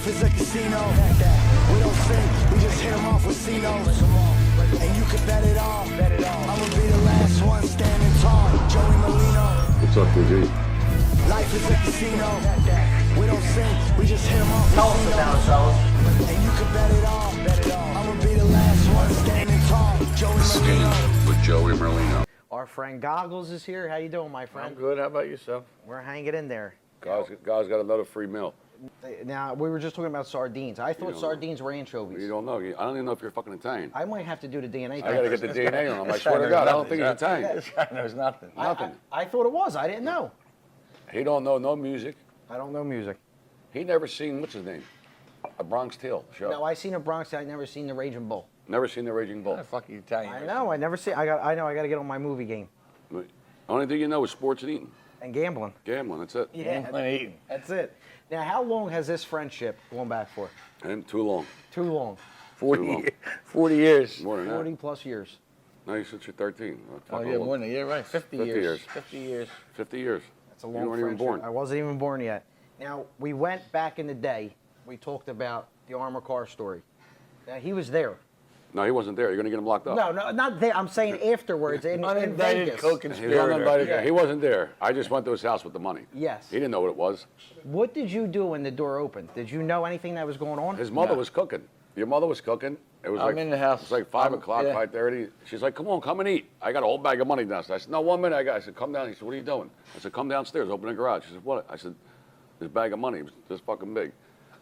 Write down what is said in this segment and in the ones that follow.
Life is a casino. We don't sing, we just hit them off with C-notes. And you can bet it all. I'ma be the last one standing tall. Joey Merlino. What's up, G? Life is a casino. We don't sing, we just hit them off with Tell us about ourselves. And you can bet it all. I'ma be the last one standing tall. Joey Merlino. With Joey Merlino. Our friend Goggles is here. How you doing, my friend? I'm good. How about yourself? We're hanging in there. Guys got another free meal. Now, we were just talking about sardines. I thought sardines were anchovies. You don't know. I don't even know if you're fucking Italian. I might have to do the DNA test. I gotta get the DNA on him. I swear to God, I don't think he's Italian. This guy knows nothing. Nothing. I thought it was. I didn't know. He don't know no music. I don't know music. He never seen, what's his name? A Bronx Tale show. No, I seen a Bronx. I never seen the Raging Bull. Never seen the Raging Bull. Fucking Italian. I know. I never see. I know. I got to get on my movie game Only thing you know is sports and eating. and gambling. Gambling, that's it. Yeah, And eating. that's it. Now, how long has this friendship gone back for? And too long. Too long. 40 years. More than that. 40 plus years. No, you since you're 13. Oh, yeah, more than a year, right? 50 years. 50 years. 50 years. That's a long You weren't even friendship. born. I wasn't even born yet. Now, we went back in the day. We talked about the armor car story. Now, he was there. No, he wasn't there. You're going to get him locked up. No, not there. I'm saying afterwards in Unindicted Vegas. He was co-conspirator. uninvited. Yeah. He wasn't there. I just went to his house with the money. Yes. He didn't know what it was. What did you do when the door opened? Did you know anything that was going on? His mother No. was cooking. Your mother was cooking. It was I'm like in the house. It was like 5 I'm- o'clock, yeah. 5:30. She's like, "Come on, come and eat." I got a whole bag of money downstairs. I said, "No, 1 minute." I said, "Come down." He said, "What are you doing?" I said, "Come downstairs. Open the garage." She said, "What?" I said, "This bag of money. It was this fucking big."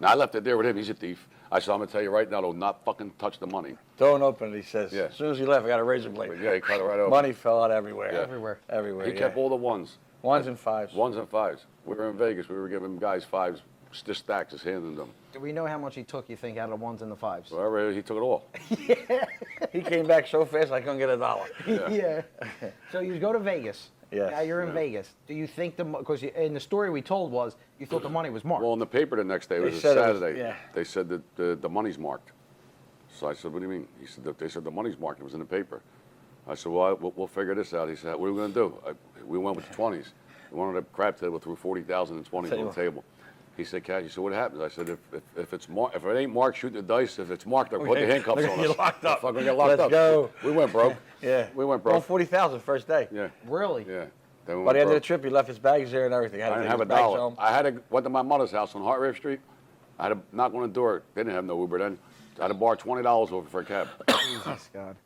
Now I left it there with him. He's a thief. I said, "I'm gonna tell you right now, do not fucking touch the money." Don't open it, he says. Yeah. As soon as he left, I got a razor blade. But yeah, he cut it right open. Money fell out everywhere. Yeah. Everywhere. Everywhere. He yeah. kept all the ones, Ones and fives. ones and fives. We were in Vegas. We were giving guys fives, just stacks, just handing them. Do we know how much he took, you think, out of the ones and the fives? Whatever, he took it all. He came back so fast I couldn't get $1. Yeah. So you go to Vegas. Yes. Now you're in Vegas. Do you think because in the story we told was you thought the money was marked? Well, in the paper the next day, it They was a said it was- Saturday. yeah. They said that the money's marked. So I said, "What do you mean?" He said, "They said the money's marked. It was in the paper." I said, "Well, we'll figure this out." He said, "What are we going to do?" We went with the 20s. We wanted a crap table, threw 40,000 and 20s on the table. He said, "Cash." He said, "What happens?" I said, "If it's if it ain't marked, shoot the dice. If it's marked, they'll put the handcuffs We're on gonna us. get locked up. Fucking get locked Let's up." go. We went broke. Yeah. We went Well, broke. 40,000 first day. Yeah. Really? Yeah. Then we By went the end of the broke. trip, he left his bags there and everything. I didn't take have a his bags dollar. home. I went to my mother's house on Hartwave Street. I had to knock on the door. They didn't have no Uber then. I had to borrow $20 over for a cab. Jesus God.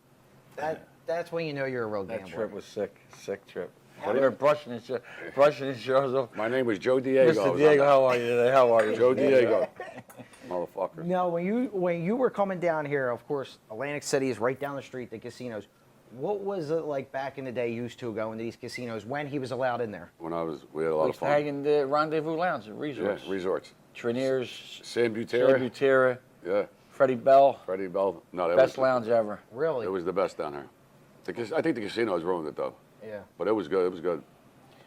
That's when you know you're a real That gambler. trip was sick. Sick trip. They were brushing his shoulders off. My name was Joe Diego. I Mr. was Diego, on how are you today? How are you? Joe Diego. Motherfucker. Now, when you were coming down here, of course, Atlantic City is right down the street, the casinos. What was it like back in the day, used to going to these casinos when he was allowed in there? We had a lot We of used to hang fun. in the Rendezvous Lounge at Resorts. Yeah, resorts. Treniers, San San Butera. Butera, Yeah. Freddie Bell. Freddie Bell. No, that Best was, lounge ever. Really? It was the best down here. I think the casinos ruined it though. Yeah. But it was good. It was good.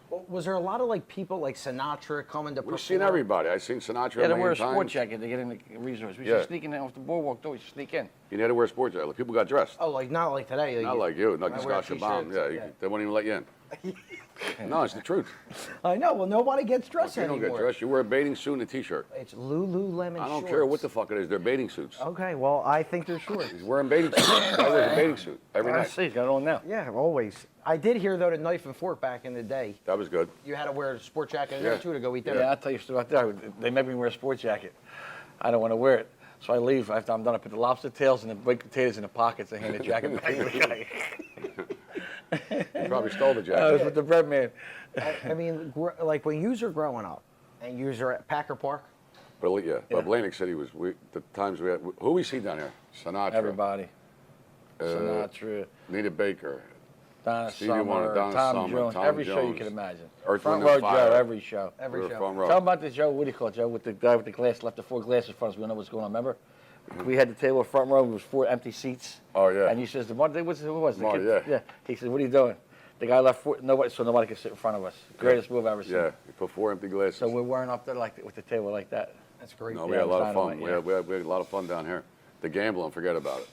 Well, was there a lot of like people like Sinatra coming to perform? We've seen everybody. I've seen Sinatra You had a to wear a million sport times. jacket to get in the resorts. We Yeah. used to sneak in off the boardwalk door. We used to sneak in. You had to wear a sports jacket. People got dressed. Oh, like not like today. Not like you. Not I wear Scotch bomb. t-shirts, Yeah, they won't even let you in. No, it's the truth. I know. Well, nobody gets If dressed you don't anymore. get dressed, you wear a bathing suit and a t-shirt. It's Lululemon I don't shorts. care what the fuck it is. They're bathing suits. Okay, well, I think they're shorts. He's wearing bathing suits. I wear a bathing suit every I night. see. He's got it on now. Yeah, always. I did hear though the knife and fork back in the day. That was good. You had to wear a sport jacket in there Yeah. too to go eat dinner. Yeah, I'll tell you a story about that. They make me wear a sport jacket. I don't want to wear it. So I leave. After I'm done, I put the lobster tails and the baked potatoes in the pockets and hand the jacket back to the guy. You probably stole the I jacket. was with the bread man. I mean, like when you were growing up and you were at Packer Park. But yeah, Atlantic City was the times we had. Who we see down here? Sinatra. Everybody. Sinatra, Nita Baker. Donna Stevie Wonder, Summer, Donna Tom Summer, Jones, Tom every show you Jones. can imagine. Earth, Front Wind, row and Joe, Fire. every show. Every We were show. front row. Tell them about the Joe. What do you call it, Joe? With the guy with the glass, left the 4 glasses in front of us. We don't know what's going on. Remember? We had the table front row. It was 4 empty seats. Oh yeah. And he says, who was the Marty, kid? yeah. He said, what are you doing? The guy left 4, nobody, so nobody could sit in front of us. Greatest move I've ever seen. Yeah. You put 4 empty glasses. So we're wearing up there like with the table like that. That's great. No, we Yeah, had a lot of it's fun. dynamite, We had a lot of fun down here. The gambling, forget about it.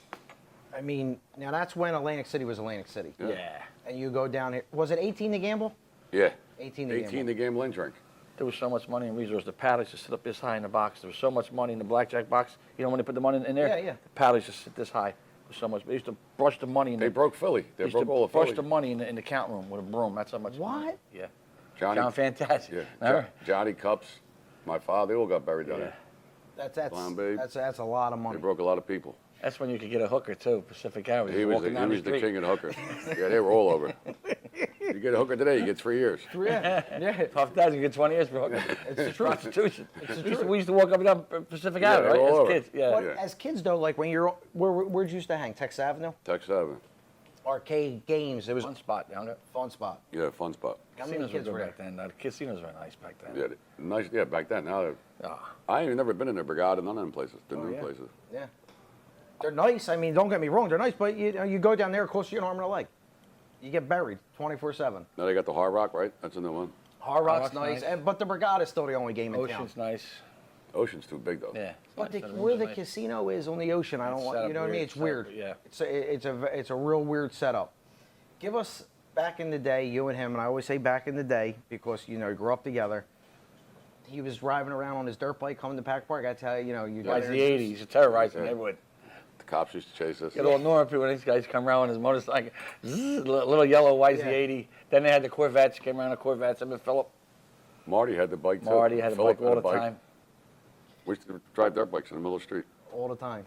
I mean, now that's when Atlantic City was Atlantic City. Yeah. And you go down here. Was it 18 to gamble? Yeah. 18 to 18 gamble. to gamble and drink. There was so much money in resource. The paddles just sit up this high in the box. There was so much money in the blackjack box. You know when they put the money in there? Yeah. The paddles just sit this high. There's so much. They used to brush the money in They broke Philly. They used broke to all of brush Philly. the money in the count room with a broom. That's how much money. What? Yeah. Johnny, John Fantastic. Yeah. Remember? Johnny Cups, my father, they all got buried down Yeah. there. That's Fine, babe. that's a lot of They money. broke a lot of people. That's when you could get a hooker too, Pacific Avenue. He was walking down the street. king of the hooker. Yeah, they were all over. You get a hooker today, you get 3 years. Yeah, tough days. You get 20 years for hooker. It's prostitution. We used to walk up and down Pacific Yeah, Avenue, they were right? all As over. kids. Yeah. But Yeah. as kids though, like when you're where'd you used to hang? Texas Avenue? Texas Avenue. Arcade games. It was Fun spot down there. fun spot. Yeah, fun spot. How many Casinos were kids good were back there? then. The casinos were nice back then. Yeah, nice. Yeah, back then. Now, Ah. I ain't never been in the Brigada, none of them places. The new yeah. places. Yeah. They're nice. I mean, don't get me wrong, they're nice, but you go down there, it costs you an arm and a leg. You get buried 24/7. Now they got the Hard Rock, right? That's a new one. Hard Rock's Rock's nice, nice. but the Brigada is still the only game in Ocean's town. nice. Ocean's too big though. Yeah. But Nice. where the Nice. casino is on the ocean, I don't It's want. set You up know what I mean? weird, It's set up, weird. yeah. It's a real weird setup. Give us back in the day, you and him, and I always say back in the day because you grew up together. He was driving around on his dirt bike coming to Pack Park. I tell you, you Guys, got the 80s, used to terrorize the Yeah. neighborhood. The cops used to chase us. Get all normal people when these guys come around on his motorcycle. Zzz, little yellow YZ80. Then they had the Corvettes, came around the Corvettes. I mean, Philip, Marty had the bike too. Marty had a Philip bike all had the a time. We used to drive dirt bikes in the middle of the street. all the time.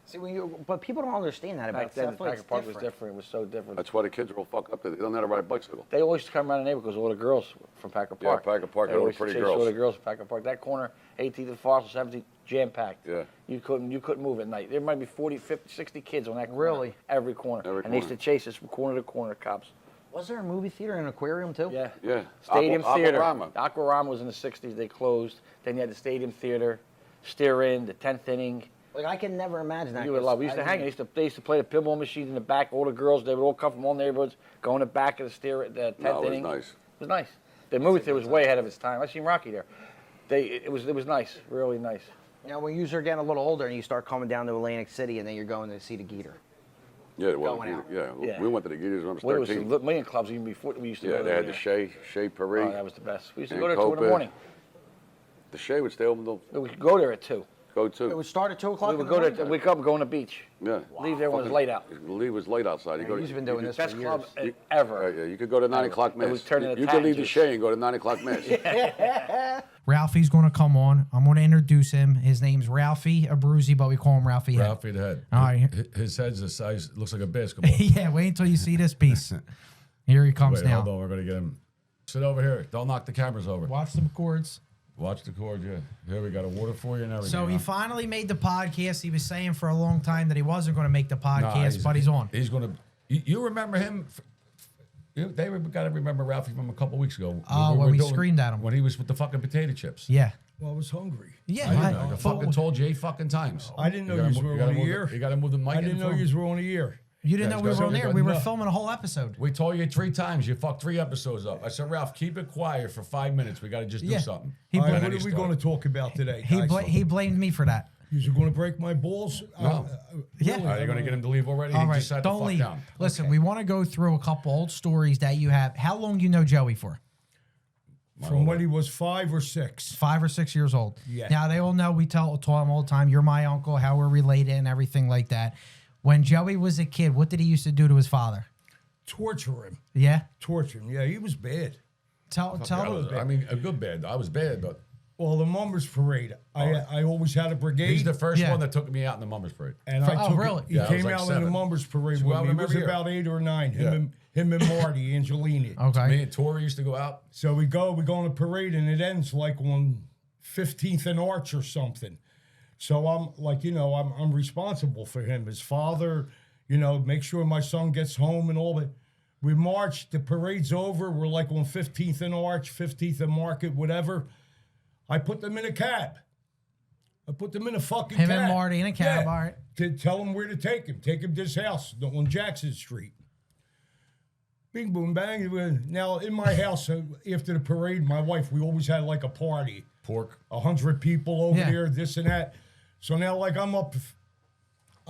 See, but people don't understand that about Back then, South the Philly. Packer It's Park was different. different. It was so different. That's why the kids are all fucked up. They don't know how to ride a bicycle. They always come around the neighborhood because all the girls from Packer Yeah, Park. Packer Park, They they were always pretty chase girls. all the girls from Packer Park. That corner, 18th and Fossil, 17th, jam-packed. Yeah. You couldn't move at night. There might be 40, 50, 60 kids on that corner. Really? Every corner. Every and they used to corner. chase us from corner to corner, cops. Was there a movie theater and an aquarium too? Yeah. Yeah. Stadium Theater. Aquarama. Aquarama was in the 60s. They closed. Then you had the Stadium Theater, Steer In, the 10th inning. Like I can never imagine that. You would love. We used to hang. They used to play the pinball machine in the back. All the girls, they would all come from all neighborhoods, go in the back of the the 10th No, it was inning. nice. It was nice. The movie theater was way ahead of its time. I seen Rocky there. It was nice, really nice. Now, when you are getting a little older and you start coming down to Atlantic City and then you're going to see the Geeter. Yeah, well, Going out. Yeah. we went to the Gators when I was Well, it was 13. the million clubs even before we used to Yeah, go they there. had the Shea Paris. Oh, that was the best. We used to and go there at 2 in the Copa. morning. The Shea would stay open till We could go there at 2. go It to. would start at 2 o'clock. We would go there. Wake up and go on the beach. Yeah. Leave there when it was light out. Leave was late outside. You go to, He's been doing you this Best for club years. ever. Yeah, you could go to 9 o'clock It was mass. turning the You could leave the tangents. Shea and go to 9 o'clock mass. Ralphie's going to come on. I'm going to introduce him. His name's Ralphie Abruzzi, but we call him Ralphie Head. Ralphie the head. All right. His head's the size, looks like a basketball. Yeah, wait until you see this piece. Here he comes Wait, now. hold on. We're going to get him. Sit over here. Don't knock the cameras over. Watch the chords. Watch the cord, yeah. Here, we got a water for you and everything. So he huh? finally made the podcast. He was saying for a long time that he wasn't going to make the Nah, podcast, but he's on. He's going to. You remember him? They got to remember Ralphie from a couple weeks ago. Oh, when we screamed at him. When he was with the fucking potato chips. Yeah. Well, I was hungry. Yeah. I I- know. I but- fucking told you 8 fucking times. I didn't know gotta you mo- were gotta on a move year. You got to move the mic. I didn't know you were on a year. you didn't Yeah, know we it's were got on there. something We were enough. filming a whole episode. We told you 3 times. You fucked 3 episodes up. I said, Ralph, keep it quiet for 5 minutes. We got to just do Yeah. something. He All right, blamed- what are we going to talk about today, guys? He blamed me for that. You're going to break my balls? No. Yeah. Are you going to get him to leave already? All He right, just sat the don't fuck leave. down. Listen, we want to go through a couple old stories that you have. How long you know Joey for? From when he was 5 or 6. 5 or 6 years old. Yeah. Now they all know we tell him all the time. You're my uncle. How we're related and everything like that. When Joey was a kid, what did he used to do to his father? Torture him. Yeah. Torture him. Yeah, he was bad. Tell I mean, a good bad. I was bad, but Well, the Mummers Parade. I always had a brigade. he's the first Yeah. one that took me out in the Mummers Parade. And Oh, I took really? He Yeah, I was came like out in 7. the Mummers Parade So with I me. He was remember here. about 8 or 9. Yeah. Him and Marty, Angelina. Okay. Me and Tori used to go out. So we go on the parade, and it ends like on 15th and Arch or something. So I'm like, I'm responsible for him. His father, make sure my son gets home and all that. We march, the parade's over. We're like on 15th and Arch, 15th and Market, whatever. I put them in a cab. I put them in a fucking Him cab. and Marty in a cab, Yeah. all right. To tell him where to take him. Take him to his house on Jackson Street. Bing, boom, bang. Now, in my house, after the parade, my wife, we always had like a party. Pork. 100 people over Yeah. there, this and that. So now, like, I'm up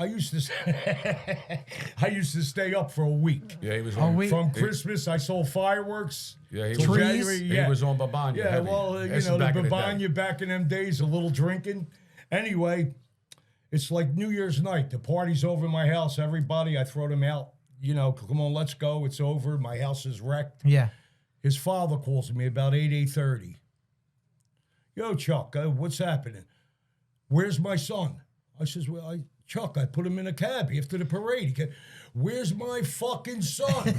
I used to I used to stay up for a week. Yeah, he was Oh, on. wait. From Christmas, I sold fireworks. Yeah, he till was, January. he was on Babanya. Yeah, heavy. well, This you is know, back the in day. Babanya back in them days, a little drinking. Anyway, it's like New Year's night. The party's over at my house. Everybody, I throw them out. You know, come on, let's go. It's over. My house is wrecked. Yeah. His father calls me about 8:30. Yo, Chuck, what's happening? Where's my son? I says, well, Chuck, I put him in a cab after the parade. Where's my fucking son?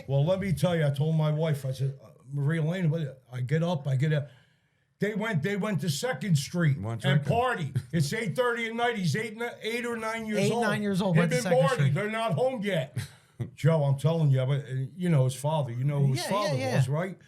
Well, let me tell you, I told my wife, I said, Maria Elena, I get up. They went to 2nd Street Went and drinking. party. It's 8:30 at night. He's 8 or 9 years old. 9 years old, Him went to and 2nd Marty, Street. they're not home yet. Joe, I'm telling you, but you know his father. You know who his Yeah, father yeah. was, right?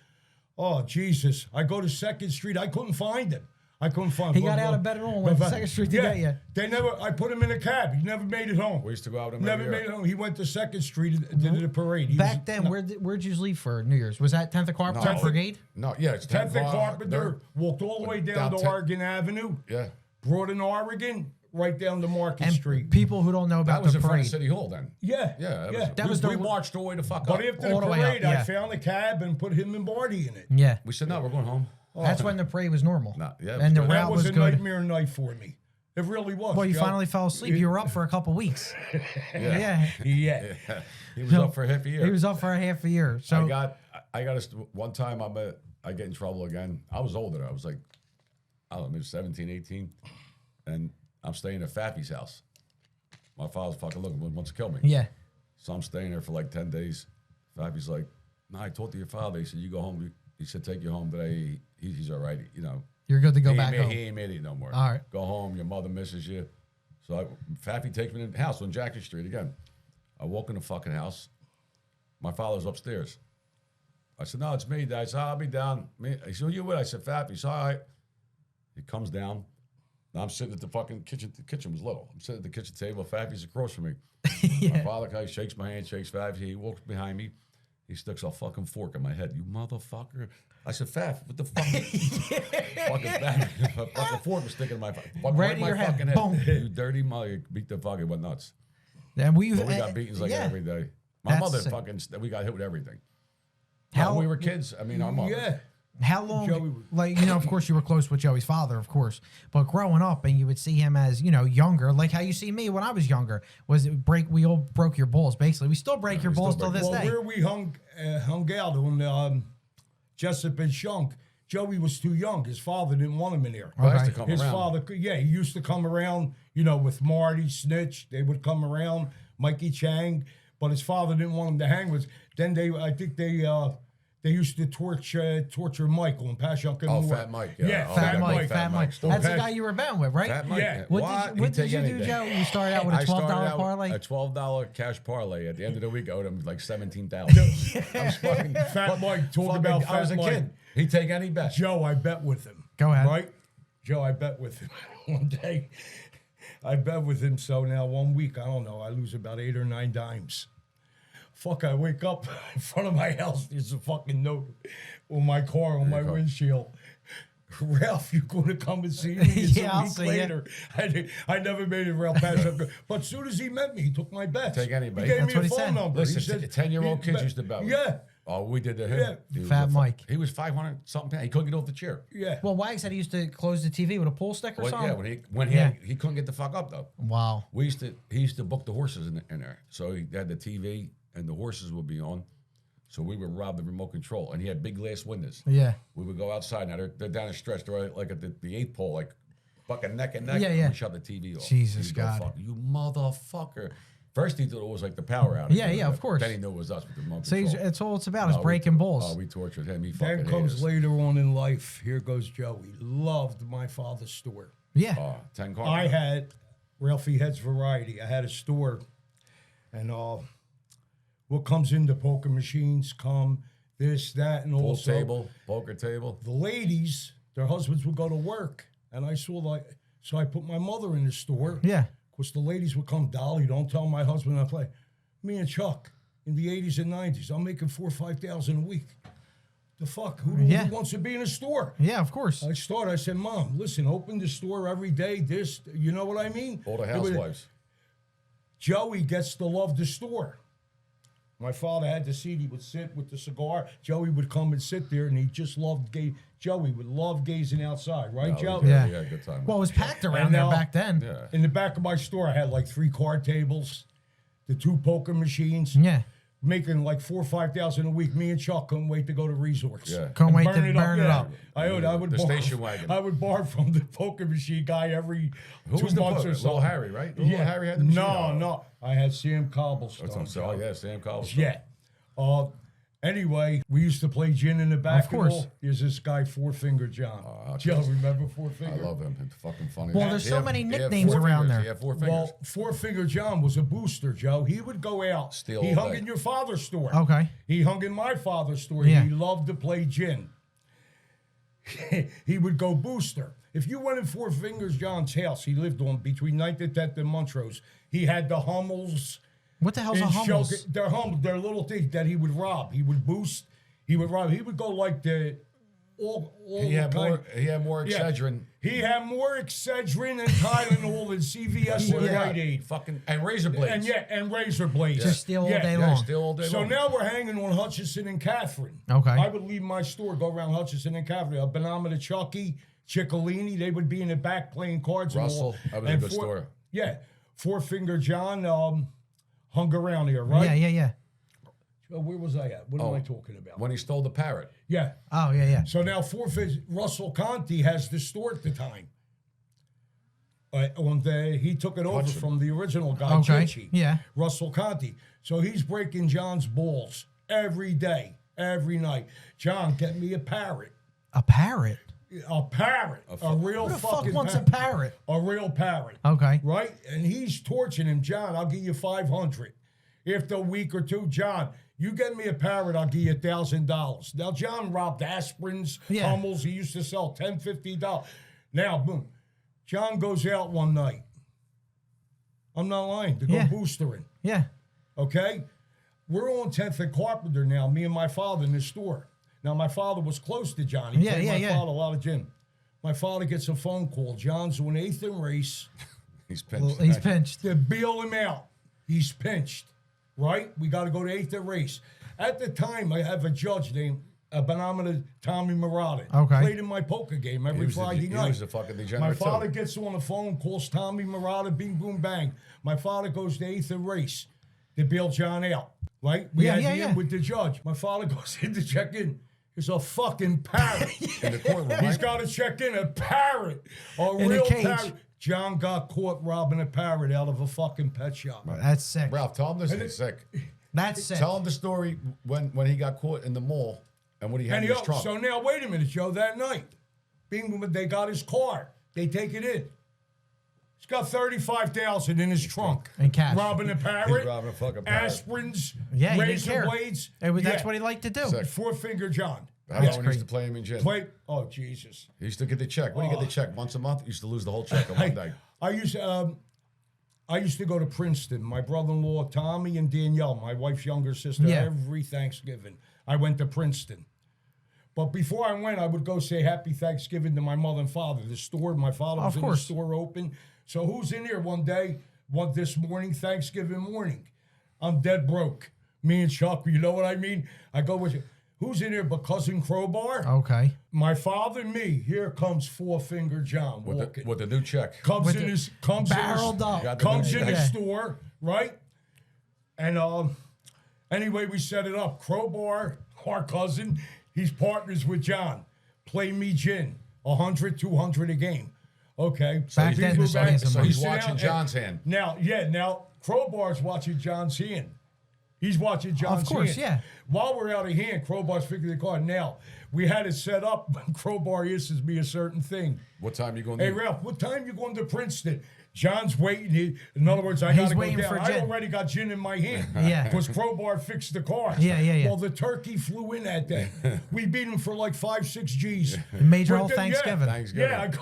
Oh, Jesus. I go to 2nd Street. I couldn't find him. I couldn't find him. He got out of bed at all, went to 2nd Street to get you. They never, I put him in a cab. He never made it home. We used to go out with him Never every made year. it home. He went to 2nd Street and did the parade. He Back was- then, no, where'd you leave for New Year's? Was that 10th of Carpenter No. Brigade? No, yeah, it's 10th and Carpenter, they're- walked all the way down to 10th. Oregon Avenue, Yeah. brought in Oregon, right down to Market And Street. people who don't know That about was the in front parade. of City Hall then. Yeah. Yeah, That was the- we marched all the way to fuck But up. after All the the way up, parade, I yeah. found a cab and put him and Marty in it. Yeah. We said, no, we're going home. That's when the parade was normal. No, yeah, it and the was good. That route was was a good. nightmare night for me. It really was. Well, you Joe. finally fell asleep. You were up for a couple weeks. Yeah. Yeah. He was up for a half a year. He was up for a half a year. So I got one time I get in trouble again. I was older. I was like, I don't know, maybe 17, 18. And I'm staying at Faffy's house. My father's fucking looking, wants to kill me. yeah. So I'm staying there for like 10 days. Faffy's like, no, I talked to your father. He said, you go home. He said, take you home today. He's all right. You know, You're good to go he back ain't, home. He ain't made it no more. All right. Go home. Your mother misses you. So Faffy takes me to the house on Jackson Street again. I walk in the fucking house. My father's upstairs. I said, no, it's me, Dad. I said, I'll be down. He said, you with? I said, Faffy. He said, all right. He comes down. Now I'm sitting at the fucking kitchen. The kitchen was little. I'm sitting at the kitchen table. Faffy's across from me. My father kind of shakes my hand, shakes Faffy. He walks behind me. He sticks a fucking fork in my head. You motherfucker. I said, Faff, what the fuck? Fucking Faff. A fucking fork was sticking in my Right in my your head. fucking Boom. You dirty mother. You beat the fucking went nuts. And we But we got beatings like that every day. My That's mother sick. fucking, we got hit with everything. How- When we were kids, I mean, our mother. Yeah. How long, Joey- like, you know, of course you were close with Joey's father, of course, but growing up and you would see him as, you know, younger, like how you see me when I was younger, was it we all broke your balls, basically. We still break your we still balls till break this Well, day. where we hung out on Jessup and Shunk, Joey was too young. His father didn't want him in there. Well, I used Okay. to come His around. father, he used to come around, you know, with Marty, Snitch. They would come around, Mikey Chang, but his father didn't want him to hang with. Then I think they used to torture Michael and Pashunk. Oh, Fat Mike. Yeah, oh, Fat yeah, Mike, Fat Mike. Still That's the Fat- guy you were bound with, right? Fat Mike. Yeah. What did you do, Joe? You started out with a I started $12 out parlay? A $12 cash parlay. At the end of the week, I owed him like $17,000. I was fucking Fat Mike, talk fucking- about I was Fat a Mike. kid. He'd take any bet. Joe, I bet with him. Go ahead. Right? Joe, I bet with him one day. I bet with him. So now 1 week, I don't know, I lose about 8 or 9 dimes. Fuck, I wake up in front of my house. There's a fucking note on my car, on my car. windshield. Ralph, you going to come and see me? It's Yeah, a I'll week see ya. later. I never made it, Ralph Pashuk. But as soon as he met me, he took my bets. Take anybody. He gave That's me what a he phone said. number. Listen, He said, 10-year-old he kids bet- used to bet with Yeah, Oh, we did to him. Yeah. He was Fat a Mike. He was 500 something pounds. He couldn't get off the chair. yeah. Well, Wag said he used to close the TV with a pool stick or Well, something. yeah, when he Yeah. he couldn't get the fuck up though. Wow. He used to book the horses in there. So he had the TV and the horses would be on. So we would rob the remote control, and he had big glass windows. Yeah. We would go outside. Now they're down the stretch. They're like at the 8th pole, like fucking neck and neck. Yeah, and yeah. We shut the TV off. Jesus He'd go, God. Fuck, you motherfucker. First he thought it was like the power outage. Yeah, yeah, of course. Then he knew it was us with the remote So control. it's all it's about is No, breaking balls. Oh, we tortured him. He fucking Then comes hated us. later on in life. Here goes Joey. Loved my father's store. yeah. Oh, 10 cars. I had Ralphie Head's Variety. I had a store, and what comes in the poker machines come this, that, and Pool also table, poker table. the ladies. Their husbands would go to work, and so I put my mother in the store. Yeah. Because the ladies would come, Dolly, don't tell my husband I play. Me and Chuck, in the 80s and 90s, I'm making $4,000 or $5,000 a week. the fuck? Who wants to be in a store? Yeah, of course. I said, Mom, listen, open the store every day. This, you know what I mean? All the housewives. Joey gets to love the store. My father had the seat. He would sit with the cigar. Joey would come and sit there, and he just loved Joey would love gazing outside, right, Joe? Yeah. He had a good time. Well, it was packed around there back then. Yeah. In the back of my store, I had like 3 card tables, the 2 poker machines. Yeah. Making like $4,000 or $5,000 a week. Me and Chuck couldn't wait to go to resorts. Yeah. Couldn't And wait to burn it up. I would The borrow, station wagon. I would borrow from the poker machine guy every Who 2 was the months poker? or so. Little Harry, right? Little Harry had the machine. No. I had Sam Cobblestone. That's what I'm saying. Oh, yeah, Sam Cobblestone. Yeah. Anyway, we used to play gin in the back. Of course. And all. There's this guy, Four Finger John. Joe, remember Four Finger? I love him. It's fucking funny. Well, there's so many nicknames four around fingers. there. He had 4 fingers. Well, Four Finger John was a booster, Joe. He would go out. Steal He all hung day. in your father's store. Okay. He hung in my father's store. Yeah. He loved to play gin. He would go booster. If you went in Four Fingers John's house, he lived on between 9th and 10th and Montrose. He had the Hummels. What the hell's a in hummus? Shelgate. They're Hummels. They're little things that he would rob. He would boost. He would rob. He would go like the all He had kind. more Yeah. Excedrin. He had more Excedrin and Tylenol than CVS and Yeah. Rite Aid. Fucking and razor blades. And razor blades. Just steal all day Yeah, long. still all day So long. now we're hanging on Hutchison and Catherine. Okay. I would leave my store, go around Hutchison and Catherine. A Banana to Chucky, Ciccolini, they would be in the back playing cards. Russell, and all. that was a And good store. Yeah. Four Finger John hung around here, right? Yeah. Where was I at? What am I talking about? When he stole the parrot. Yeah. Oh, yeah. So now Russell Conti has the store at the time. He took it over Hudson. from the original guy, Okay, Chichi. yeah. Russell Conti. So he's breaking John's balls every day, every night. John, get me a parrot. A parrot? A parrot. A real Who the fucking fuck wants a parrot. parrot? A real parrot. Okay. Right? And he's torching him. John, I'll give you 500. After a week or two, John, you get me a parrot, I'll give you $1,000. Now, John robbed aspirins, Yeah. Hummels. He used to sell $10, $15. Now, boom. John goes out one night. I'm not lying. To go Yeah. boostering. Yeah. Okay? We're on 10th and Carpenter now, me and my father in the store. Now, my father was close to John. He paid my father a lot of gin. My father gets a phone call. John's on 8th and Race. He's pinched. He's pinched. To bail him out. He's pinched. Right? We got to go to 8th and Race. At the time, I have a judge named Benamina Tommy Murata. Okay. Played in my poker game every Friday night. He was a fucking degenerate My father too. gets on the phone, calls Tommy Murata, bing, boom, bang. My father goes to 8th and Race to bail John out. Right? We had the in with the judge. My father goes in to check in. There's a fucking parrot. In the courtroom, He's right? got to check in. A parrot. A In a real cage. parrot. John got caught robbing a parrot out of a fucking pet shop. That's sick. Ralph, tell him this is sick. That's sick. Tell him the story when he got caught in the mall and what he had And in his trunk. so now, wait a minute, Joe. That night, they got his car. They take it in. He's got $35,000 in his trunk. In cash. Robbing a parrot. He's robbing a fucking parrot. Yeah, Aspirins. he didn't razor care. blades. That's what he liked to do. Sick. Four Finger John. How about when he used to play him in gin? Oh, Jesus. He used to get the check. When do you get the check? Once a month? He used to lose the whole check in one day. I used to go to Princeton. My brother-in-law, Tommy, and Danielle, my wife's younger sister, Yeah. every Thanksgiving. I went to Princeton. But before I went, I would go say Happy Thanksgiving to my mother and father. The store, my father was Of in the course. store open. So who's in here one day, this morning, Thanksgiving morning? I'm dead broke. Me and Chuck, you know what I mean? I go with you. Who's in here but Cousin Crowbar? Okay. My father and me. Here comes Four Finger John With walking. the new check. Comes With in the- his barreled up. Got the comes new in check. the store, right? And anyway, we set it up. Crowbar, our cousin, he's partners with John. Play me gin, 100, 200 a game. Okay. Back then, people so he's- So we he's sit watching out John's hand. Now Crowbar's watching John's hand. He's watching John's Of course, hand. yeah. While we're out of hand, Crowbar's figuring the card. Now, we had it set up when Crowbar asks me a certain thing. What time you going Hey, to Ralph, what time you going to Princeton? John's waiting. In other words, I got to go waiting down. for I gin. already got gin in my hand. Yeah. Because Crowbar fixed the car. Yeah. Well, the turkey flew in that day. We beat him for like 5-6 G's. Made your But whole then, Thanksgiving. Thanksgiving? Yeah, I go.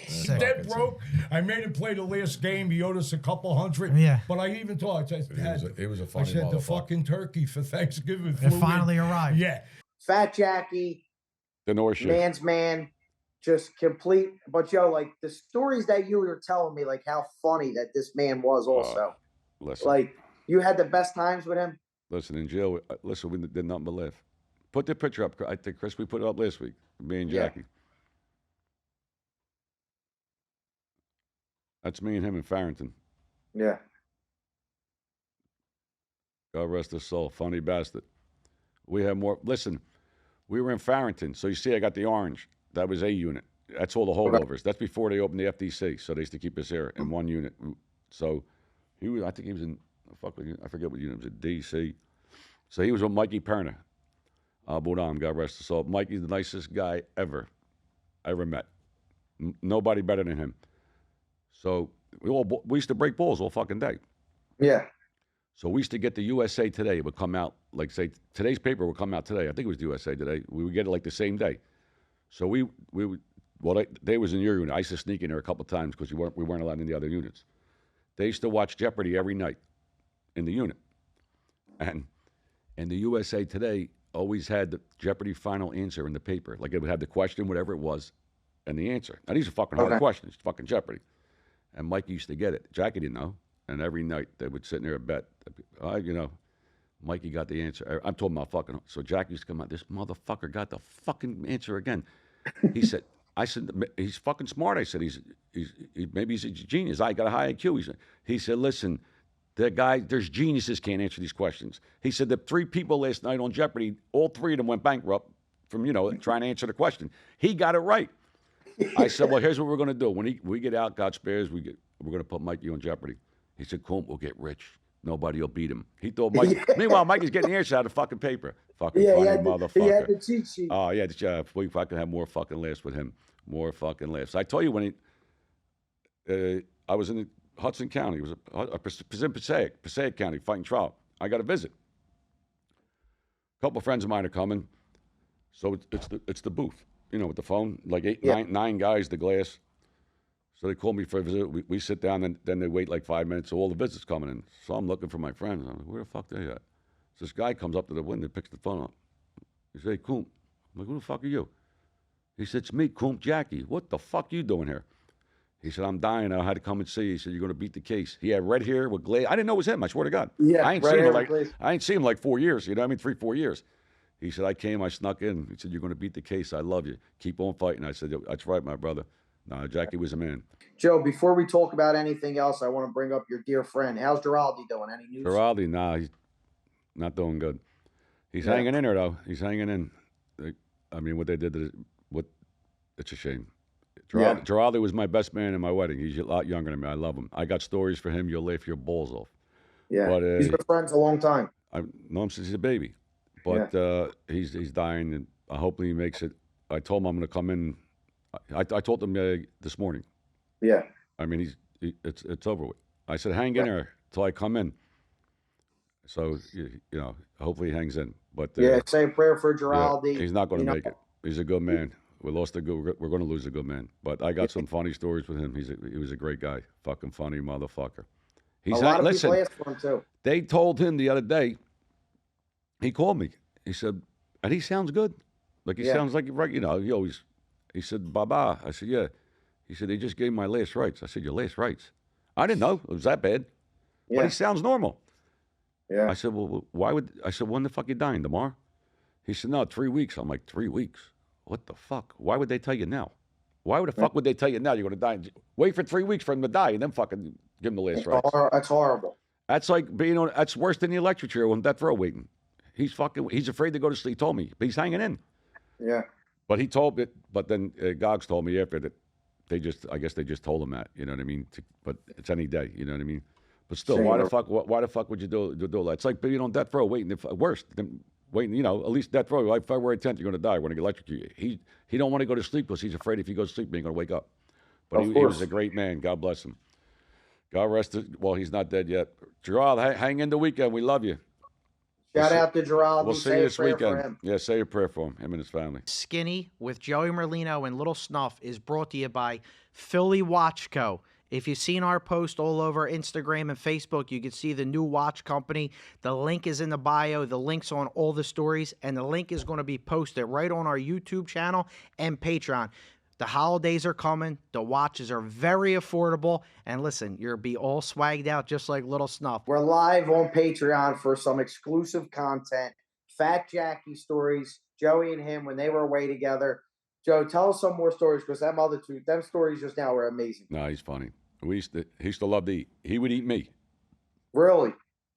Sick. Dead broke. I made him play the last game. He owed us a couple hundred. Yeah. But I even told him, He was a funny I said the motherfucker. fucking turkey for Thanksgiving It flew in. finally arrived. Yeah. Fat Jackie, The North shit. man's man, just complete. But yo, like the stories that you were telling me, like how funny that this man was. Also, Listen, like you had the best times with him. listen, in jail, listen, we did nothing but laugh. Put the picture up. I think, Chris, we put it up last week. Me and Jackie. That's me and him in Farrington. Yeah. God rest his soul. Funny bastard. We have more. Listen, we were in Farrington. So you see, I got the orange. That was A unit. That's all the holdovers. That's before they opened the FDC. So they used to keep us here in one unit. So he was, I think he was in, I forget what unit. It was at DC. So he was with Mikey Perna. Budam, God rest his soul. Mikey's the nicest guy ever met. Nobody better than him. So we used to break balls all fucking day. Yeah. So we used to get the USA Today. It would come out, like, say, today's paper would come out today. I think it was the USA Today. We would get it, like, the same day. So they was in your unit. I used to sneak in there a couple of times because we weren't allowed in the other units. They used to watch Jeopardy every night in the unit. And the USA Today always had the Jeopardy final answer in the paper. Like, it would have the question, whatever it was, and the answer. Now, these are fucking hard questions. It's fucking Jeopardy. And Mike used to get it. Jackie didn't know. And every night they would sit in there and bet. Mikey got the answer. I'm talking about fucking. So Jackie used to come out. This motherfucker got the fucking answer again. He said, he's fucking smart. I said, maybe he's a genius. I got a high IQ. He said, listen, there's geniuses can't answer these questions. He said the 3 people last night on Jeopardy, all 3 of them went bankrupt from, trying to answer the question. He got it right. I said, well, here's what we're going to do. When we get out, God spares, we're going to put Mikey on Jeopardy. He said, Coomp will get rich. Nobody will beat him. He thought Mike. Meanwhile, Mikey's getting the answer out of fucking paper. Fucking funny motherfucker. He had the cheat sheet. Oh, yeah. We fucking have more fucking laughs with him. More fucking laughs. I told you when I was in Hudson County. It was in Passaic County, fighting trial. I got a visit. A couple of friends of mine are coming. So it's the booth, with the phone, like nine guys, the glass. So they call me for a visit. We sit down, and then they wait like 5 minutes. So all the visits coming in. So I'm looking for my friends. I'm like, where the fuck they at? So this guy comes up to the window, picks the phone up. He says, hey, Coomp. I'm like, who the fuck are you? He said, it's me, Coomp Jackie. What the fuck you doing here? He said, I'm dying. I had to come and see you. He said, you're going to beat the case. He had red hair with glaze. I didn't know it was him. I swear to God. Yeah, I ain't seen him like 4 years. 3-4 years. He said, I came, I snuck in. He said, you're going to beat the case. I love you. Keep on fighting. I said, that's right, my brother. No, Jackie was a man. Joe, before we talk about anything else, I want to bring up your dear friend. How's Giraldi doing? Any news? Giraldi, nah, he's not doing good. He's hanging in there, though. He's hanging in. I mean, what they did, it's a shame. Giraldi was my best man in my wedding. He's a lot younger than me. I love him. I got stories for him. You'll laugh your balls off. Yeah, but, he's been friends a long time. I've known him since he's a baby. But he's dying, and hopefully he makes it. I told him I'm going to come in. I told him this morning. Yeah. I mean, it's over with. I said, hang in there till I come in. So, hopefully he hangs in. But say a prayer for Giraldi. He's not going to make it. He's a good man. We're going to lose a good man. But I got some funny stories with him. He was a great guy. Fucking funny motherfucker. A lot of people asked for him, too. They told him the other day, he called me. He said, and he sounds good. Like he sounds like, right, he said, Baba. I said, yeah. He said, they just gave my last rites. I said, your last rites? I didn't know it was that bad. But he sounds normal. Yeah. I said, well, when the fuck you dying, tomorrow? He said, no, 3 weeks. I'm like, 3 weeks? What the fuck? Why would they tell you now? Why would the fuck would they tell you now you're going to die? Wait for 3 weeks for him to die and then fucking give him the last rites. That's horrible. That's like that's worse than the electric chair on death row waiting. He's afraid to go to sleep. He told me, but he's hanging in. Yeah. But then Goggs told me after that I guess they just told him that, you know what I mean? But it's any day, you know what I mean? But still, why the fuck would you do that? It's like being on death row waiting. Worse than waiting, at least death row. Like February 10th, you're going to die. We're going to get electrocuted. He don't want to go to sleep because he's afraid if he goes to sleep, he ain't going to wake up. But he was a great man. God bless him. God rest his. Well, he's not dead yet. Gerald, hang in the weekend. We love you. Shout out to Gerald. We'll see you this weekend. Yeah, say a prayer for him and his family. Skinny with Joey Merlino and Little Snuff is brought to you by Philly Watch Co. If you've seen our post all over Instagram and Facebook, you can see the new watch company. The link is in the bio. The link's on all the stories, and the link is going to be posted right on our YouTube channel and Patreon. The holidays are coming. The watches are very affordable. And listen, you'll be all swagged out just like Little Snuff. We're live on Patreon for some exclusive content. Fat Jackie stories, Joey and him when they were away together. Joe, tell us some more stories because them stories just now were amazing. No, he's funny. He used to love to eat. He would eat me. Really?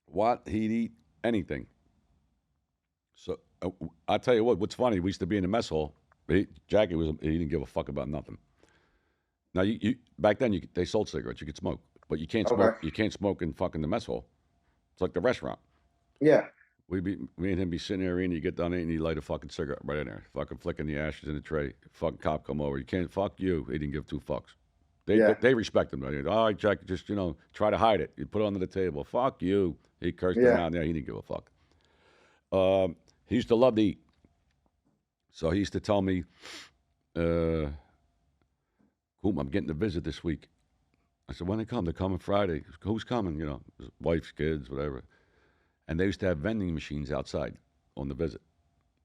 What? He'd eat anything. So I'll tell you what's funny, we used to be in the mess hall. Jackie he didn't give a fuck about nothing. Now you back then they sold cigarettes, you could smoke, but you can't smoke. You can't smoke in fucking the mess hall. It's like the restaurant. Yeah. Me and him be sitting there, and you get done eating, and you light a fucking cigarette right in there, fucking flicking the ashes in the tray. Fucking cop come over, you can't, fuck you. He didn't give two fucks. They respect him. All right, Jack, just try to hide it. You put it under the table. Fuck you. He cursed around there. He didn't give a fuck. He used to love to eat. So he used to tell me, I'm getting a visit this week. I said, when they come? They're coming Friday. Who's coming? His wife's kids, whatever. And they used to have vending machines outside on the visit.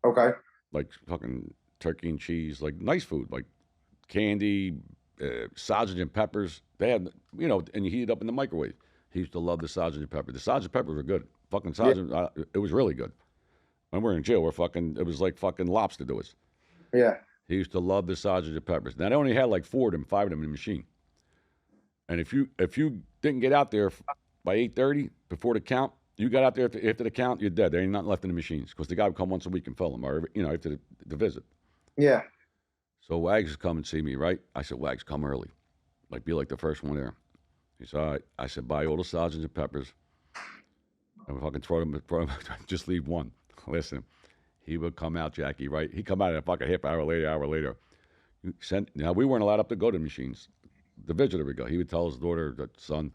Okay. Like fucking turkey and cheese, like nice food, like candy, sausage and peppers. They had, and you heat it up in the microwave. He used to love the sausage and peppers. The sausage and peppers were good. Fucking sausage, it was really good. When we were in jail, it was like fucking lobster to us. Yeah. He used to love the sausage and peppers. Now, they only had like 5 of them in the machine. And if you didn't get out there by 8:30 before the count, you got out there after the count, you're dead. There ain't nothing left in the machines because the guy would come once a week and fill them, or after the visit. Yeah. So Wags would come and see me, right? I said, Wags, come early, be like the first one there. He said, all right. I said, buy all the sausage and peppers, and fucking throw them, just leave one. Listen, he would come out, Jackie, right? He'd come out in a fucking hour later. Now, we weren't allowed up to go to the machines. The visitor would go. He would tell his daughter, son,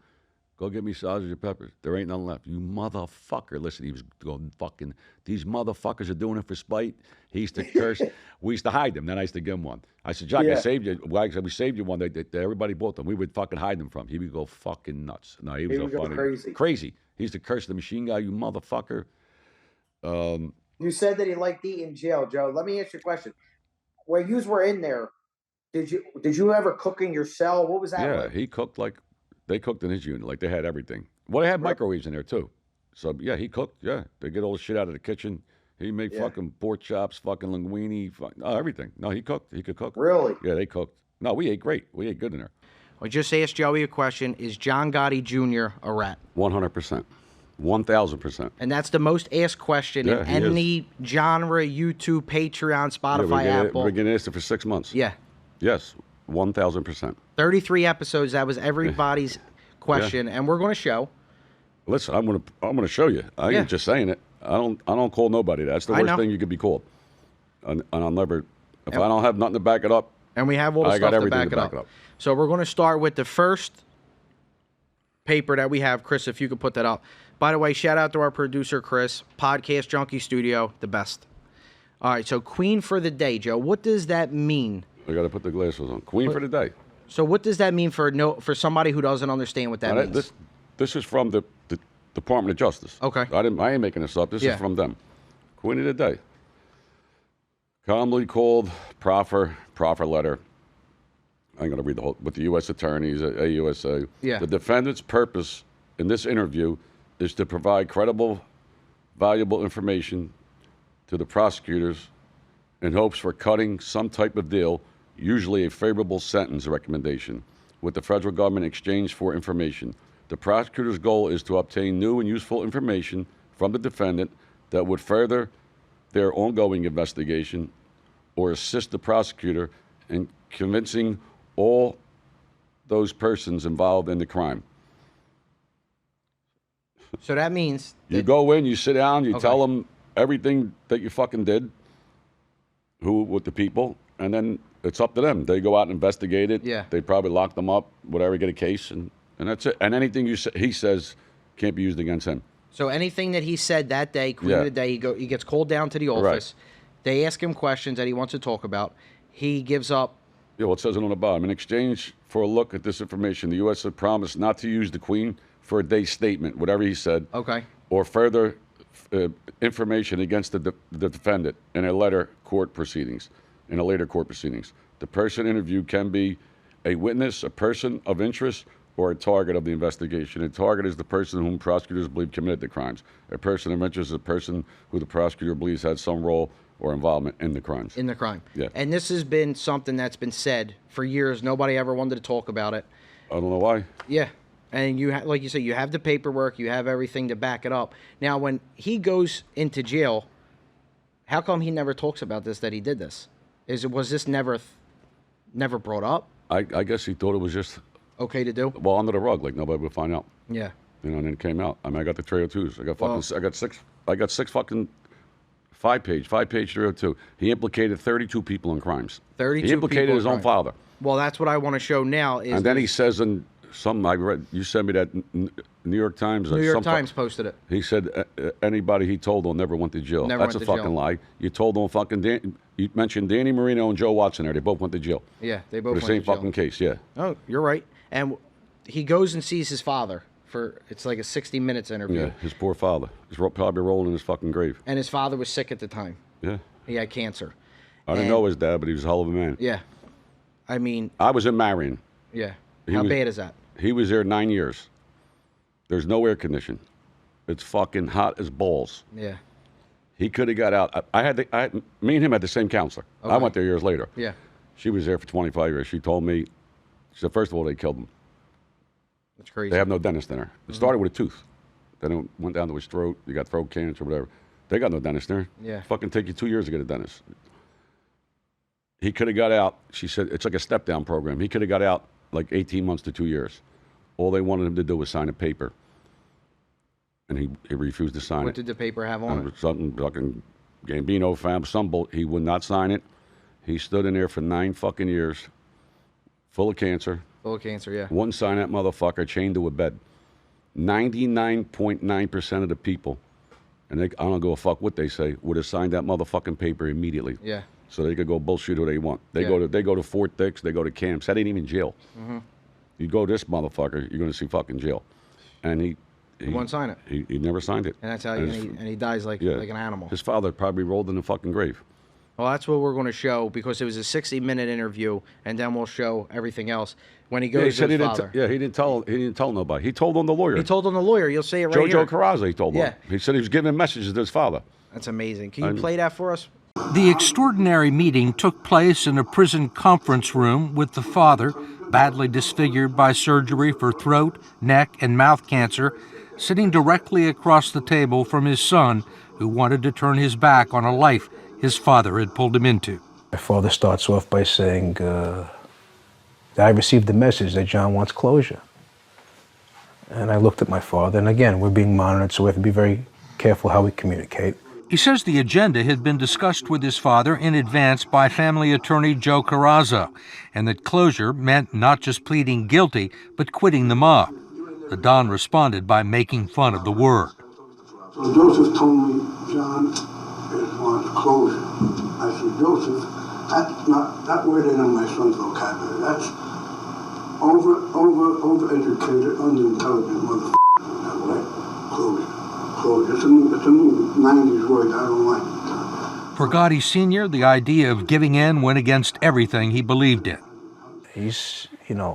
go get me sausage and peppers. There ain't nothing left. You motherfucker. Listen, he was going fucking, these motherfuckers are doing it for spite. He used to curse. We used to hide them. Then I used to give him one. I said, Jack, I saved you. Wags said, we saved you one. Everybody bought them. We would fucking hide them from. He would go fucking nuts. No, he was a funny. Crazy. He used to curse the machine guy, you motherfucker. You said that he liked to eat in jail, Joe. Let me ask you a question. When you were in there, did you ever cook in your cell? What was that like? Yeah, he cooked they cooked in his unit. Like, they had everything. Well, they had microwaves in there, too. So, yeah, he cooked. Yeah, they get all the shit out of the kitchen. He made fucking pork chops, fucking linguine, everything. No, he cooked. He could cook. Really? Yeah, they cooked. No, we ate great. We ate good in there. I just asked Joey a question. Is John Gotti Jr. a rat? 100%. 1,000%. And that's the most asked question in any genre, YouTube, Patreon, Spotify, Apple. We've been asked it for 6 months. Yeah. Yes, 1,000%. 33 episodes. That was everybody's question, and we're going to show. Listen, I'm gonna show you. I ain't just saying it. I don't call nobody that. That's the worst thing you could be called. And I'll never. If I don't have nothing to back it up. And we have all the stuff to back it up. So we're going to start with the first paper that we have. Chris, if you could put that up. By the way, shout out to our producer, Chris. Podcast Junkie Studio, the best. All right, so Queen for the Day, Joe. What does that mean? I got to put the glasses on. Queen for the Day. So what does that mean for somebody who doesn't understand what that means? This is from the Department of Justice. Okay. I ain't making this up. This is from them. Queen of the Day. Commonly called proffer letter. I'm going to read the whole, with the U.S. attorneys, AUSA. Yeah. The defendant's purpose in this interview is to provide credible, valuable information to the prosecutors in hopes for cutting some type of deal, usually a favorable sentence recommendation, with the federal government in exchange for information. The prosecutor's goal is to obtain new and useful information from the defendant that would further their ongoing investigation or assist the prosecutor in convincing all those persons involved in the crime. So that means... You go in, you sit down, you tell them everything that you fucking did, with the people, and then it's up to them. They go out and investigate it. Yeah. They probably lock them up, whatever, get a case, and that's it. And anything he says can't be used against him. So anything that he said that day, Queen of the Day, he gets called down to the office. Right. They ask him questions that he wants to talk about. He gives up It says it on the bottom. In exchange for a look at this information, the U.S. had promised not to use the Queen for a day statement, whatever he said, Okay. or further information against the defendant in a later court proceedings. The person interviewed can be a witness, a person of interest, or a target of the investigation. A target is the person whom prosecutors believe committed the crimes. A person of interest is a person who the prosecutor believes had some role or involvement in the crimes. In the crime. Yeah. And this has been something that's been said for years. Nobody ever wanted to talk about it. I don't know why. Yeah. And like you said, you have the paperwork, you have everything to back it up. Now, when he goes into jail, how come he never talks about this, that he did this? Was this never brought up? I guess he thought it was just, Okay to do? well, under the rug, like nobody would find out. Yeah. And then it came out. I mean, I got the 302s. I got six fucking five-page 302. He implicated 32 people in crimes. 32 He implicated people his in own crime. father. Well, that's what I want to show now. Is And then he says in something I read, you sent me that New York Times. New York Times posted it. He said anybody he told on never went to jail. Never That's a went to fucking jail. lie. You told on fucking you mentioned Danny Merlino and Joe Watson there. They both went to jail. Yeah, they both For the went same to jail. fucking case, yeah. Oh, you're right. And he goes and sees his father for, it's like a 60 minutes interview. Yeah, his poor father. He's probably rolling in his fucking grave. And his father was sick at the time. Yeah. He had cancer. I didn't know his dad, but he was a hell of a man. Yeah. I mean, I was in Marion. yeah. He How was- bad is that? He was there 9 years. There's no air condition. It's fucking hot as balls. Yeah. He could have got out. Me and him had the same counselor. I Okay. went there years later. Yeah. She was there for 25 years. She told me, she said, first of all, they killed him. That's crazy. They have no dentist in there. It started with a tooth. Then it went down to his throat. You got throat cancer, whatever. They got no dentist there. Yeah. Fucking take you 2 years to get a dentist. He could have got out. She said, it's like a step-down program. He could have got out like 18 months to 2 years. All they wanted him to do was sign a paper. And he refused to sign What it. did the paper have on it? Something fucking Gambino found, he would not sign it. He stood in there for 9 fucking years, full of cancer. Full of cancer, yeah. Wouldn't sign that motherfucker, chained to a bed. 99.9% of the people, and I don't give a fuck what they say, would have signed that motherfucking paper immediately. Yeah. So they could go bullshit who they want. They Yeah. go to Fort Dix, they go to camps. That ain't even jail. Mm-hmm. You go to this motherfucker, you're gonna see fucking jail. And he won't sign it. He never signed it. And that's how he dies like yeah. an animal. His father probably rolled in the fucking grave. Well, that's what we're going to show because it was a 60-minute interview, and then we'll show everything else when he Yeah, he goes said to he his didn't. father. He didn't tell nobody. He told on the lawyer. He told on the lawyer. You'll see it right Jojo here. Carrazza. He told Yeah. on. He said he was giving messages to his father. That's amazing. Can you play that for us? The extraordinary meeting took place in a prison conference room with the father, badly disfigured by surgery for throat, neck, and mouth cancer, sitting directly across the table from his son, who wanted to turn his back on a life his father had pulled him into. My father starts off by saying that I received the message that John wants closure. And I looked at my father, and again, we're being monitored, so we have to be very careful how we communicate. He says the agenda had been discussed with his father in advance by family attorney Joe Carrazza, and that closure meant not just pleading guilty, but quitting the mob. The Don responded by making fun of the word. So Joseph told me, John wants closure. I said, Joseph, that's not, that word ain't in my son's vocabulary. That's overeducated, underintelligent motherfucker. That way, closure. It's a new 90s word. I don't like it. For Gotti Sr., the idea of giving in went against everything he believed in. He's,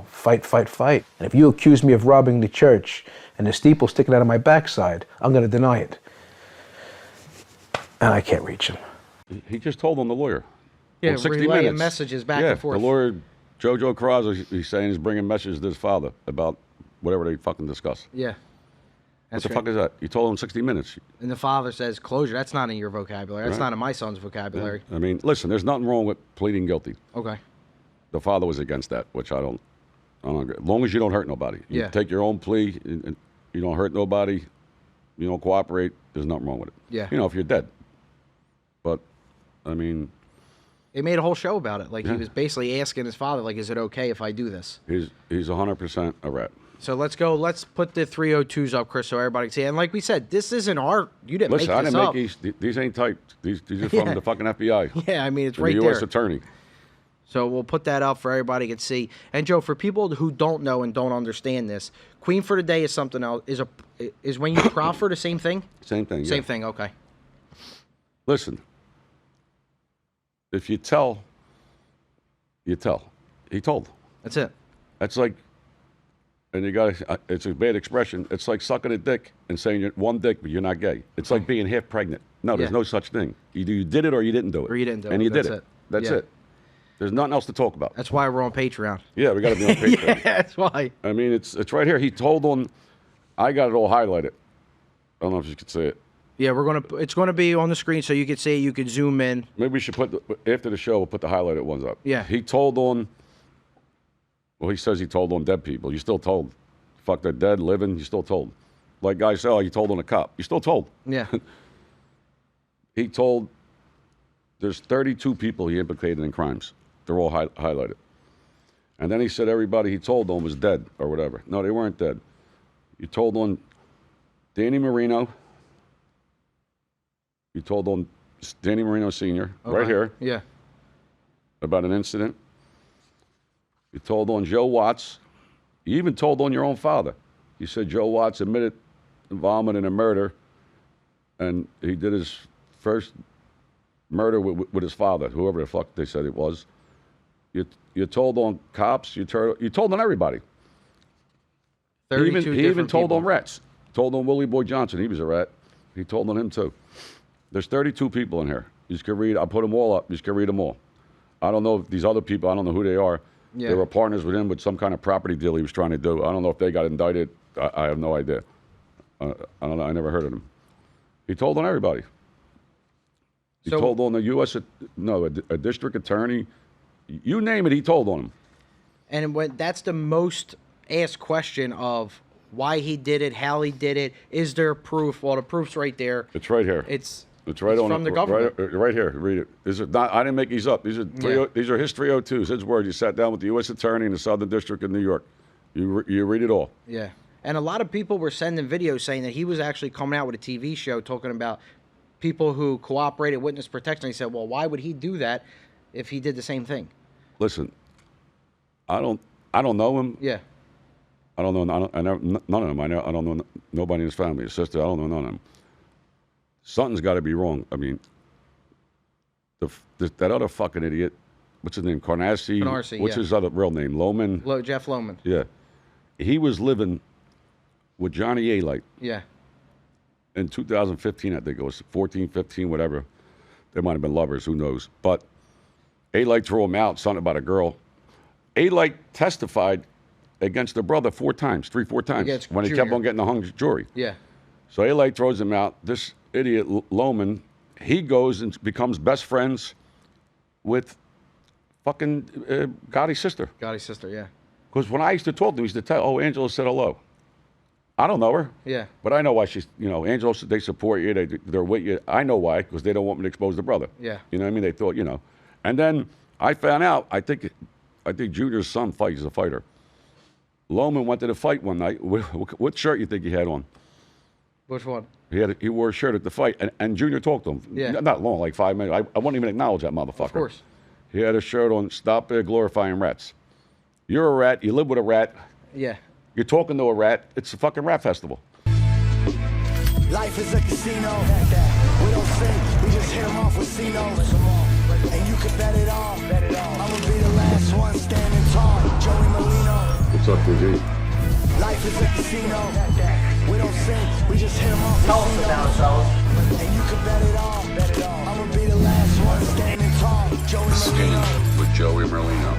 fight, fight, fight. And if you accuse me of robbing the church and the steeple sticking out of my backside, I'm going to deny it. And I can't reach him. He just told on the lawyer. Yeah, On 60 relaying Minutes. messages back and forth. The lawyer, Jojo Carrazza, he's saying he's bringing messages to his father about whatever they fucking discuss. Yeah. What the fuck is that? You told him 60 Minutes. And the father says, closure, that's not in your vocabulary. That's Right. not in my son's vocabulary. I mean, listen, there's nothing wrong with pleading guilty. Okay. The father was against that, which I don't agree. As long as you don't hurt nobody. You Yeah. take your own plea, and you don't hurt nobody, you don't cooperate, there's nothing wrong with it. Yeah. If you're dead. But, I mean, They made a whole show about it. Like, Yeah. he was basically asking his father, like, is it okay if I do this? he's 100% a rat. So let's go. Let's put the 302s up, Chris, so everybody can see. And like we said, this isn't art. You didn't Listen, I make this didn't up. make these ain't typed. These are Yeah. from the fucking FBI. Yeah, I mean, it's and right the U.S. there. attorney. So we'll put that up for everybody to see. And Joe, for people who don't know and don't understand this, Queen for the Day is something else. Is when you proffer the same thing? Same thing. Same yeah. thing. Okay. Listen, if you tell, you tell. He told. That's it. That's like, and you got to, it's a bad expression. It's like sucking a dick and saying you're one dick, but you're not gay. It's like being half pregnant. No, there's no such thing. Either you did it or you didn't do it. Or you didn't do it. And you did That's it. That's it. There's nothing else to talk about. That's why we're on Patreon. Yeah, we got to be on Patreon. Yeah, that's why. I mean, it's right here. He told on, I got it all highlighted. I don't know if you could see it. Yeah, it's gonna be on the screen so you can see it. You can zoom in. Maybe we should after the show, we'll put the highlighted ones up. Yeah. He told on, well, he says he told on dead people. You still told. Fuck, they're dead, living, you still told. Like guys say, oh, you told on a cop. You still told. Yeah. He told, there's 32 people he implicated in crimes. They're all highlighted. And then he said everybody he told on was dead or whatever. No, they weren't dead. You told on Danny Marino. You told on Danny Marino Sr., right here, Yeah. about an incident. You told on Joe Watts. You even told on your own father. You said Joe Watts admitted involvement in a murder, and he did his first murder with his father, whoever the fuck they said it was. You told on cops. You told on everybody. He even told on rats. Told on Willie Boy Johnson. He was a rat. He told on him too. There's 32 people in here. You just can read. I put them all up. You just can read them all. I don't know if these other people. I don't know who they are. Yeah. They were partners with him with some kind of property deal he was trying to do. I don't know if they got indicted. I have no idea. I don't know. I never heard of him. He told on everybody. He told on the U.S. A district attorney. You name it, he told on him. And that's the most asked question of why he did it, how he did it. Is there proof? Well, the proof's right there. It's right here. It's right on from the government. Right here. Read it. This is not. I didn't make these up. These are these are his 302s. His words. He sat down with the U.S. Attorney in the Southern District of New York. You read it all. Yeah. And a lot of people were sending videos saying that he was actually coming out with a TV show talking about people who cooperated witness protection. He said, well, why would he do that if he did the same thing? Listen, I don't know him. Yeah. I don't know. None of them. I don't know nobody in his family. His sister. I don't know none of them. Something's got to be wrong. I mean, that other fucking idiot. What's his name? Carnassi. What's his other real name? Lohman. Jeff Lohman. Yeah. He was living with Johnny A-Light. Yeah. In 2015, I think it was 14, 15, whatever. They might have been lovers. Who knows? But A-Light threw him out. Something about a girl. A-Light testified against the brother 4 times, 4 times, Against when he Junior. kept on getting the hung jury. Yeah. So A-Light throws him out. This idiot, Lohman, he goes and becomes best friends with fucking Gotti's sister. Gotti's sister, yeah. Because when I used to talk to him, he used to tell, oh, Angela said hello. I don't know her. Yeah. But I know why she's, Angela, they support you. They're with you. I know why, because they don't want me to expose the brother. Yeah. You know what I mean? They thought, And then I found out, I think Junior's son fights as a fighter. Lohman went to the fight one night. What shirt you think he had on? Which one? He wore a shirt at the fight, and Junior talked to him. Yeah. Not long, like 5 minutes. I won't even acknowledge that motherfucker. Of course. He had a shirt on, stop glorifying rats. You're a rat. You live with a rat. Yeah. You're talking to a rat. It's a fucking rat festival. Life is a casino. We don't sink, we just hit them off with C-notes. And you can bet it all. I'ma be the last one standing tall. Joey Merlino. What's up, G? Life is a casino. We don't sink, we just hit them off with Tell us about ourselves. And you can bet it all. I'ma be the last one standing tall. Joey Merlino. With Joey Merlino.